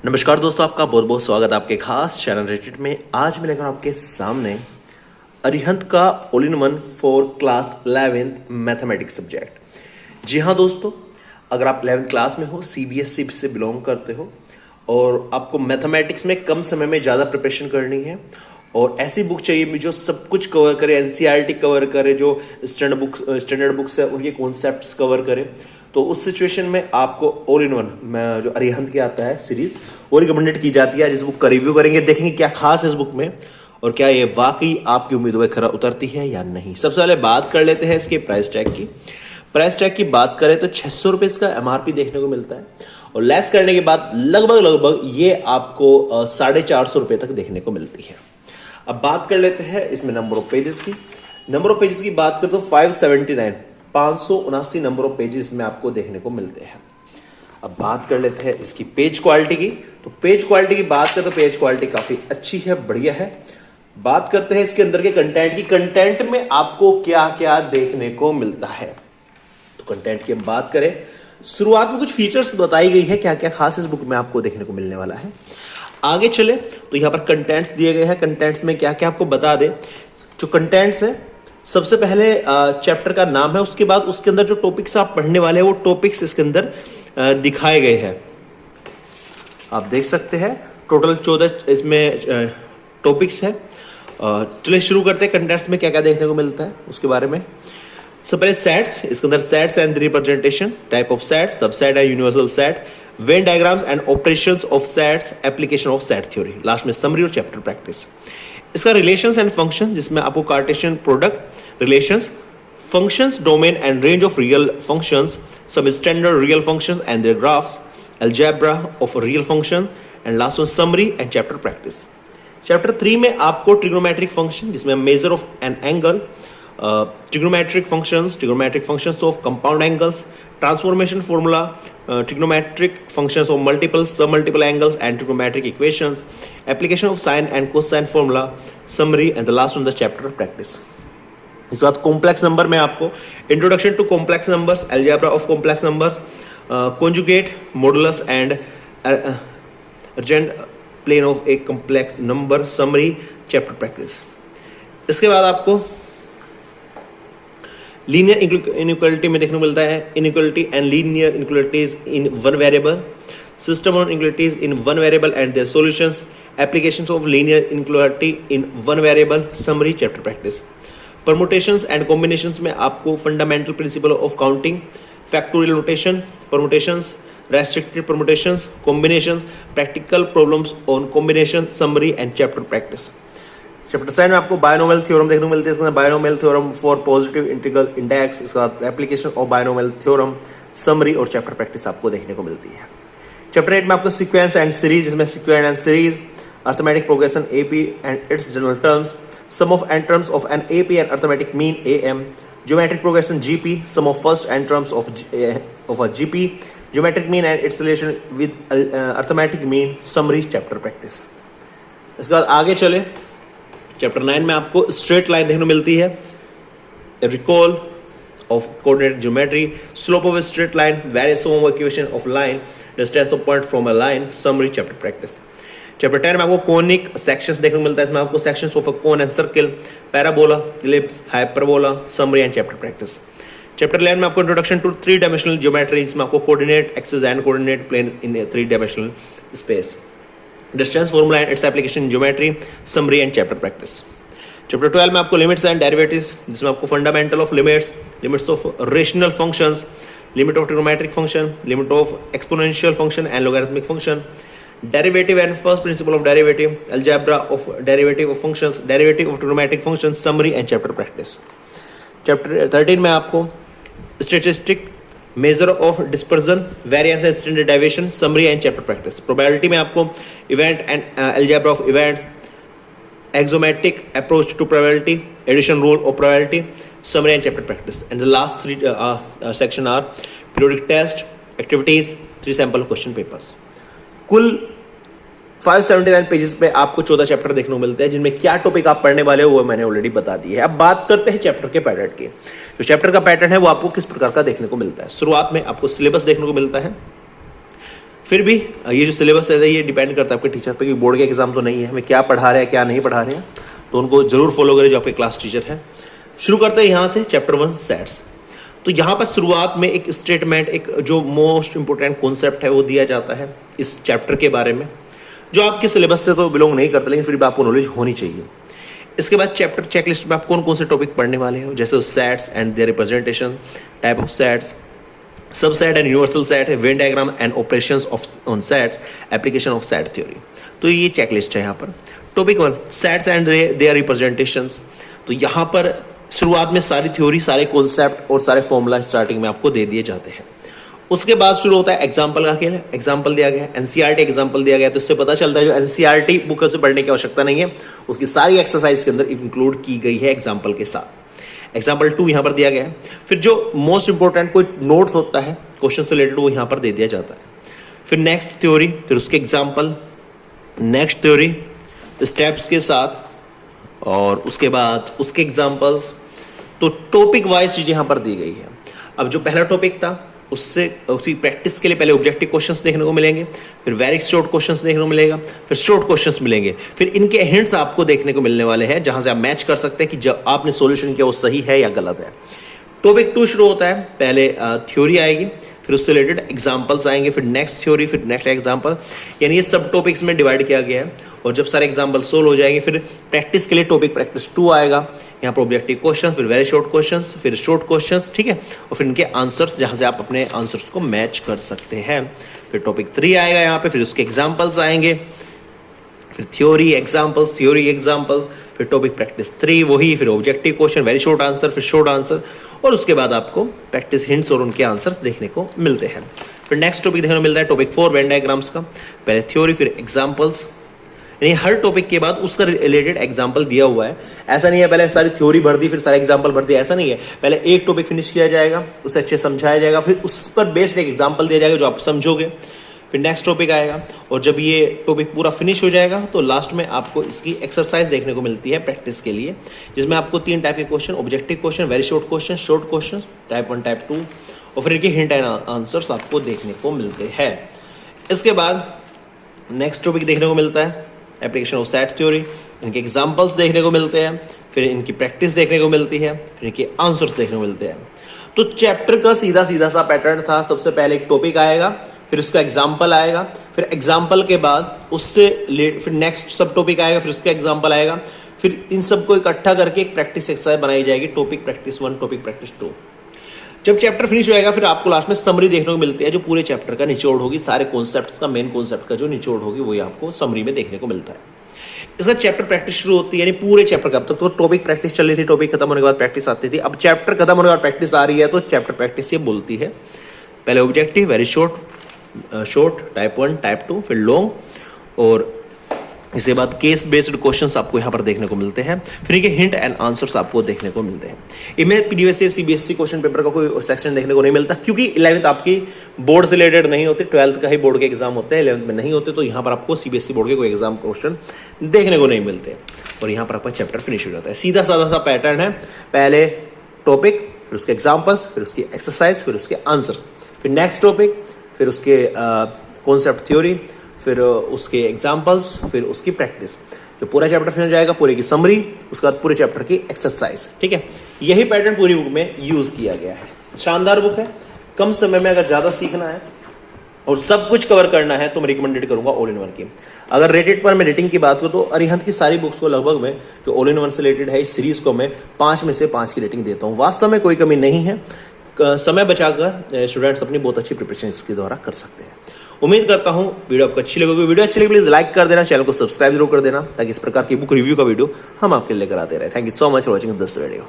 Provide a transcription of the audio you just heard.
नमस्कार दोस्तों, आपका बहुत बहुत स्वागत है आपके खास चैनल रेटिट में। आज मैं लेकर आपके सामने अरिहंत का all in one for class 11th mathematics subject. जी हाँ दोस्तों, अगर आप 11th क्लास में हो, सीबीएसई से बिलोंग करते हो और आपको मैथमेटिक्स में कम समय में ज़्यादा प्रिपरेशन करनी है और ऐसी बुक चाहिए जो सब कुछ कवर करे, एनसीईआरटी कवर करे, जो स्टैंडर्ड बुक्स है उनके कॉन्सेप्ट्स कवर करे, तो उस सिचुएशन में आपको ऑल इन वन जो अरिहंत के आता है सीरीज वो रिकमेंडेड की जाती है। जिस बुक का रिव्यू करेंगे, देखेंगे क्या खास है इस बुक में और क्या ये वाकई आपकी उम्मीदों पर खरा उतरती है या नहीं। सबसे पहले बात कर लेते हैं इसके प्राइस टैग की। प्राइस टैग की बात करें तो 600 रुपये इसका एमआरपी देखने को मिलता है और लेस करने के बाद लगभग ये आपको 450 रुपये तक देखने को मिलती है। अब बात कर लेते हैं इसमें नंबर ऑफ पेजेस की। नंबर ऑफ पेजेस की बात करें तो 579 नंबर ऑफ पेजेस में आपको देखने को मिलते हैं। अब बात कर लेते हैं इसकी पेज क्वालिटी की। तो पेज क्वालिटी की बात करें तो पेज क्वालिटी काफी अच्छी है, बढ़िया है। बात करते हैं इसके अंदर के कंटेंट की। कंटेंट में आपको क्या क्या देखने को मिलता है, तो कंटेंट की हम बात करें, शुरुआत में कुछ फीचर्स बताई गई है क्या क्या खास इस बुक में आपको देखने को मिलने वाला है। आगे चले तो यहाँ पर कंटेंट्स दिए गए हैं। कंटेंट्स में क्या क्या आपको बता दे। जो कंटेंट्स है, सबसे पहले चैप्टर का नाम है, उसके बाद उसके अंदर जो टॉपिक्स आप पढ़ने वाले हैं वो टॉपिक्स इसके अंदर दिखाए गए हैं। आप देख सकते हैं टोटल 14 इसमें टॉपिक्स है। चलिए शुरू करते हैं कंटेंट्स में क्या क्या देखने को मिलता है उसके बारे में। सबसे पहले सेट्स, इसके अंदर sets and representation, type of sets, subset है, universal set, venn diagrams and operations of sets, application of set theory, last में समरी और चैप्टर प्रैक्टिस। इसका रिलेशंस एंड फंक्शन, जिसमें आपको cartesian product relations, functions, domain and range of real functions, सब standard real functions and their graphs, algebra of real function and last में summary and chapter practice. Chapter 3 में आपको trigonometric function, जिसमें measure of an angle, trigonometric functions of compound angles, transformation formula, trigonometric functions of multiple submultiple angles and trigonometric equations, application of sine and cosine formula, summary and the last one the chapter practice। इसके बाद complex number में आपको introduction to complex numbers, algebra of complex numbers, conjugate, modulus and Argand plane of a complex number, summary, chapter practice. इसके बाद आपको linear inequality में देखने को मिलता है inequality and linear inequalities in one variable, system of inequalities in one variable and their solutions, applications of linear inequality in one variable, summary, chapter practice. Permutations and combinations में आपको fundamental principle of counting, factorial notation, permutations, restricted permutations, combinations, practical problems on combination, summary and chapter practice. Chapter 7 में आपको binomial theorem देखने को मिलते हैं। इसमें binomial theorem for positive integral index, इसका application of binomial theorem, summary और chapter practice आपको देखने को मिलती है। चैप्टर 8 में आपको सीक्वेंस एंड सीरीज, इसमें sequence and series, arithmetic progression AP and its general terms, sum of n terms of an AP and arithmetic mean AM, geometric progression GP, sum of first n terms of a GP, geometric mean and its relation with arithmetic mean, summary, chapter practice. इसके बाद आगे चले, chapter 9 में आपको straight line देखने को मिलती है, recall of coordinate geometry, slope of straight line, various form of equation of line, distance of point from a line, summary, chapter practice. Chapter 10 में आपको कोनिक सेक्शंस देखने को मिलता है। इसमें आपको sections of a cone and circle, parabola, ellipse, hyperbola, summary and chapter practice. Chapter 11 में आपको इंट्रोडक्शन टू 3 डायमेंशनल ज्योमेट्री, जिसमें आपको coordinate, axis and coordinate plane in 3 dimensional space, distance formula and its application in geometry, summary and chapter practice. Chapter 12 में आपको limits and derivatives, जिसमें आपको fundamental of limits, limits of rational functions, limit of trigonometric function, limit of exponential function and logarithmic function, derivative and first principle of derivative, algebra of derivative of functions, derivative of trigonometric functions, summary and chapter practice. Chapter 13 में आपको statistic, measure of dispersion, variance and standard deviation, summary and chapter practice. Probability में आपको event and algebra of events, axiomatic approach to probability, addition rule of probability, summary and chapter practice. And the last 3 section are periodic test, activities, 3 sample question papers. कुल 579 pages पे आपको 14 chapter देखने को मिलते हैं, जिनमें क्या टॉपिक आप पढ़ने वाले हो वो मैंने ऑलरेडी बता दी है। अब बात करते हैं चैप्टर के पैटर्न की। जो चैप्टर का पैटर्न है वो आपको किस प्रकार का देखने को मिलता है। शुरुआत में आपको सिलेबस देखने को मिलता है। फिर भी ये जो सिलेबस है ये डिपेंड करता है आपके टीचर पे कि बोर्ड के एग्जाम तो नहीं है, हमें क्या पढ़ा रहे हैं क्या नहीं पढ़ा रहे हैं, तो उनको जरूर फॉलो करें जो आपके क्लास टीचर हैं। शुरू करते हैं यहाँ से चैप्टर 1 सेट्स। तो यहाँ पर शुरुआत में एक स्टेटमेंट, एक जो मोस्ट इंपोर्टेंट कॉन्सेप्ट है वो दिया जाता है इस चैप्टर के बारे में, जो आपके सिलेबस से तो बिलोंग नहीं करता लेकिन फिर भी आपको नॉलेज होनी चाहिए। इसके बाद चैप्टर चेकलिस्ट में आप कौन कौन से टॉपिक पढ़ने वाले हो, जैसे sets and their representation, type of sets, subset and universal set है, venn diagram and operations of on sets, application of set theory. तो ये चेकलिस्ट है यहाँ पर। Topic 1 sets and their representations. तो यहाँ पर शुरुआत में सारी थ्योरी, सारे कॉन्सेप्ट और सारे फॉर्मूला स्टार्टिंग में आपको दे दिए जाते हैं। उसके बाद शुरू होता है एग्जाम्पल का खेल। एग्जाम्पल दिया गया है, एनसीईआरटी एग्जाम्पल दिया गया है, तो इससे पता चलता है जो एनसीईआरटी बुक से पढ़ने की आवश्यकता नहीं है, उसकी सारी एक्सरसाइज के अंदर इंक्लूड की गई है एग्जाम्पल के साथ। एग्जाम्पल 2 यहाँ पर दिया गया है। फिर जो मोस्ट इंपॉर्टेंट कोई नोट्स होता है क्वेश्चन से रिलेटेड वो यहाँ पर दे दिया जाता है। फिर नेक्स्ट थ्योरी, फिर उसके एग्जाम्पल, नेक्स्ट थ्योरी स्टेप्स के साथ, और उसके बाद उसके एग्जाम्पल्स। तो टॉपिक वाइज चीज़ें यहाँ पर दी गई है। अब जो पहला टॉपिक था उससे उसी प्रैक्टिस के लिए पहले ऑब्जेक्टिव क्वेश्चंस देखने को मिलेंगे, फिर वेरी शॉर्ट क्वेश्चंस देखने को मिलेगा, फिर शॉर्ट क्वेश्चंस मिलेंगे, फिर इनके हिंट्स आपको देखने को मिलने वाले हैं जहां से आप मैच कर सकते हैं कि जब आपने सॉल्यूशन किया वो सही है या गलत है। टॉपिक 2 शुरू होता है, पहले थ्योरी आएगी, फिर उससे रिलेटेड एग्जाम्पल्स आएंगे, फिर नेक्स्ट थ्योरी, फिर नेक्स्ट एग्जाम्पल, यानी ये सब टॉपिक्स में डिवाइड किया गया है। और जब सारे एग्जाम्पल सोल्व हो जाएंगे फिर प्रैक्टिस के लिए टॉपिक प्रैक्टिस 2 आएगा, यहाँ पर ऑब्जेक्टिव क्वेश्चन, फिर वेरी शॉर्ट क्वेश्चंस, फिर शॉर्ट क्वेश्चंस, ठीक है, और फिर इनके आंसर्स जहाँ से आप अपने आंसर्स को मैच कर सकते हैं। फिर टॉपिक 3 आएगा यहाँ पे, फिर उसके एग्जाम्पल्स आएंगे, फिर थ्योरी एग्जाम्पल्स, थ्योरी एग्जाम्पल, फिर टॉपिक प्रैक्टिस 3 वही, फिर objective question, very short answer, फिर शॉर्ट आंसर, और उसके बाद आपको प्रैक्टिस हिंट्स और उनके आंसर्स देखने को मिलते हैं। फिर नेक्स्ट टॉपिक देखने को मिलता है टॉपिक 4 वेन डायग्राम्स का। पहले थ्योरी फिर एग्जाम्पल्स, यानी हर टॉपिक के बाद उसका रिलेटेड एग्जाम्पल दिया हुआ है। ऐसा नहीं है पहले सारी थ्योरी भर दी फिर सारे एग्जाम्पल भर दिया, ऐसा नहीं है। पहले एक टॉपिक फिनिश किया जाएगा, उसे अच्छे समझाया जाएगा, फिर उस पर बेस्ड एक एग्जाम्पल दिया जाएगा जो आप समझोगे, फिर नेक्स्ट टॉपिक आएगा, और जब ये टॉपिक पूरा फिनिश हो जाएगा तो लास्ट में आपको इसकी एक्सरसाइज देखने को मिलती है प्रैक्टिस के लिए, जिसमें आपको 3 टाइप के question, objective question, very short question, short question, type 1 type 2, और फिर इनके हिंट एंड आंसर्स आपको देखने को मिलते हैं। इसके बाद नेक्स्ट टॉपिक देखने को मिलता है एप्लीकेशन ऑफ सेट थ्योरी, इनके एग्जाम्पल्स देखने को मिलते हैं, फिर इनकी प्रैक्टिस देखने को मिलती है, फिर इनके आंसर्स देखने को मिलते हैं। तो चैप्टर का सीधा सीधा सा पैटर्न था, सबसे पहले एक टॉपिक आएगा, फिर उसका एग्जाम्पल आएगा, फिर एग्जाम्पल के बाद उससे फिर नेक्स्ट सब टॉपिक आएगा, फिर उसका एग्जाम्पल आएगा, फिर इन सबको इकट्ठा करके एक प्रैक्टिस एक्सरसाइज बनाई जाएगी, टॉपिक प्रैक्टिस 1, टॉपिक प्रैक्टिस 2। जब चैप्टर फिनिश हो जाएगा फिर आपको लास्ट में समरी देखने को मिलती है, जो पूरे चैप्टर का निचोड़ होगी, सारे कॉन्सेप्ट्स का, मेन कॉन्सेप्ट का जो निचोड़ होगी वही आपको समरी में देखने को मिलता है। इसका चैप्टर प्रैक्टिस शुरू होती है, यानी पूरे चैप्टर का। अब तक तो टॉपिक प्रैक्टिस चल रही थी, टॉपिक खत्म होने के बाद प्रैक्टिस आती थी, अब चैप्टर खत्म होने के बाद प्रैक्टिस आ रही है, तो चैप्टर प्रैक्टिस ये बोलती है पहले objective, very short, type 1 type 2, फिर लॉन्ग, और इसके बाद केस बेस्ड क्वेश्चंस आपको यहाँ पर देखने को मिलते हैं, फिर इनके हिंट एंड आंसर्स आपको देखने को मिलते हैं। इनमें previous year CBSE question paper का कोई सेक्शन देखने को नहीं मिलता, क्योंकि 11th आपकी बोर्ड से रिलेटेड नहीं होती, 12th का ही बोर्ड के एग्जाम होते हैं, 11th में नहीं होते, तो यहाँ पर आपको सीबीएसई बोर्ड के कोई एग्जाम क्वेश्चन देखने को नहीं मिलते, और यहाँ पर आपका चैप्टर फिनिश हो जाता है। सीधा साधा सा पैटर्न है, पहले टॉपिक, फिर उसके एग्जाम्पल्स, फिर उसकी एक्सरसाइज, फिर उसके आंसर्स, फिर नेक्स्ट टॉपिक, फिर उसके कॉन्सेप्ट थ्योरी, फिर उसके एग्जाम्पल्स, फिर उसकी प्रैक्टिस। जो पूरा चैप्टर फिनिश हो जाएगा, पूरे की समरी, उसके बाद पूरे चैप्टर की एक्सरसाइज, ठीक है। यही पैटर्न पूरी बुक में यूज़ किया गया है। शानदार बुक है, कम समय में अगर ज़्यादा सीखना है और सब कुछ कवर करना है तो मैं रिकमेंडेड करूँगा ऑल इन वन की। अगर रेटेड पर मैं रेटिंग की बात करूँ तो अरिहंत की सारी बुक्स को लगभग मैं जो ऑल इन वन से रिलेटेड है इस सीरीज़ को मैं 5 में से 5 की रेटिंग देता हूँ। वास्तव में कोई कमी नहीं है, समय बचाकर स्टूडेंट्स अपनी बहुत अच्छी प्रिपरेशन इसके द्वारा कर सकते हैं। उम्मीद करता हूँ वीडियो आपको अच्छी लगेगी। वीडियो अच्छी लगी प्लीज़ लाइक कर देना, चैनल को सब्सक्राइब जरूर कर देना, ताकि इस प्रकार की बुक रिव्यू का वीडियो हम आपके लिए लेकर आते रहे। Thank you so much for watching this video.